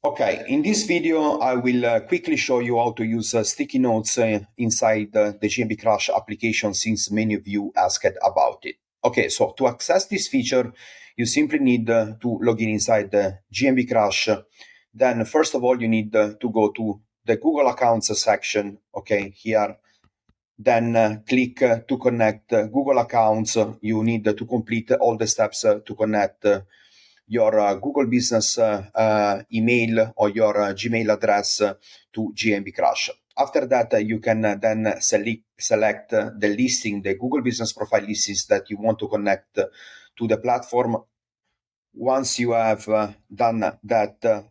Okay, in this video, I will quickly show you how to use sticky notes inside the GMB Crush application, since many of you asked about it. Okay, so to access this feature, you simply need to log in inside the GMB Crush. Then, first of all, you need to go to the Google Accounts section, okay, here. Then click to connect Google accounts. You need to complete all the steps to connect your Google Business email or your Gmail address to GMB Crush. After that, you can then select the listing, the Google Business Profile listings that you want to connect to the platform. Once you have done that,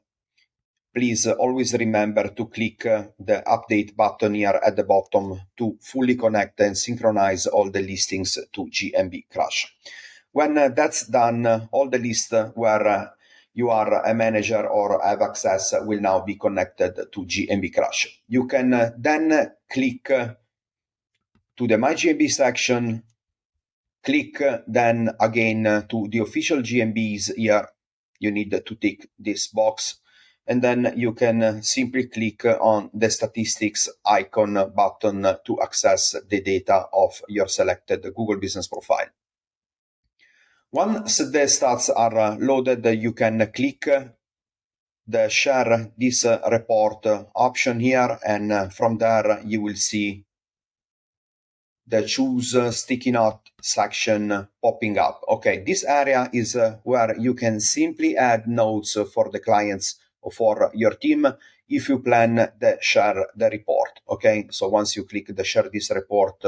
please always remember to click the update button here at the bottom to fully connect and synchronize all the listings to GMB Crush. When that's done, all the lists where you are a manager or have access will now be connected to GMB Crush. You can then click to the My GMB section, click then again to the official GMBs here. You need to tick this box, and then you can simply click on the statistics icon button to access the data of your selected Google Business Profile. Once the stats are loaded, you can click the share this report option here, and from there you will see the choose sticky note section popping up. Okay, this area is where you can simply add notes for the clients or for your team if you plan the share the report. Okay, so once you click the share this report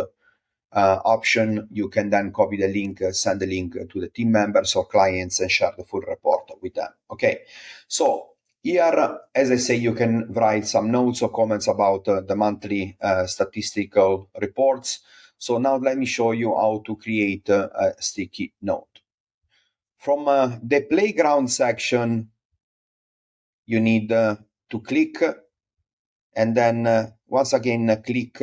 option, you can then copy the link, send the link to the team members or clients and share the full report with them. Okay, so here, as I say, you can write some notes or comments about the monthly statistical reports. So now let me show you how to create a sticky note. From the playground section, you need to click, and then once again click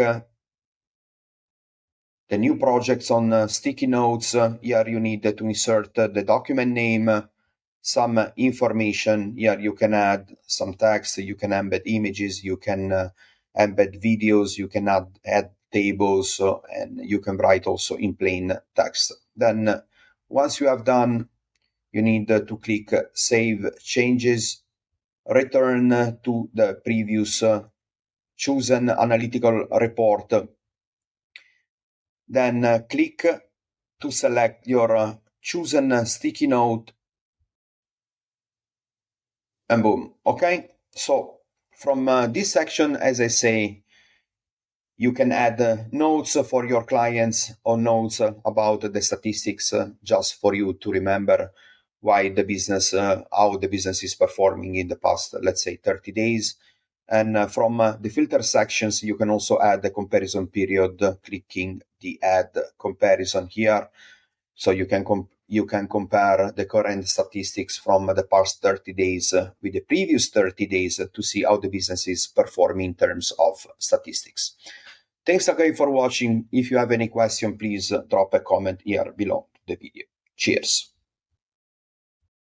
the new projects on sticky notes. Here you need to insert the document name, some information. Here you can add some text, you can embed images, you can embed videos, you can add tables, and you can write also in plain text. Then once you have done, you need to click Save Changes, return to the previous chosen analytical report. Then click to select your chosen sticky note, and boom. Okay, so from this section, as I say, you can add notes for your clients or notes about the statistics just for you to remember why the business, how the business is performing in the past, let's say 30 days. And from the filter sections, you can also add the comparison period, clicking the add comparison here. So you can compare the current statistics from the past 30 days with the previous 30 days to see how the business is performing in terms of statistics. Thanks again for watching. If you have any question, please drop a comment here below the video. Cheers.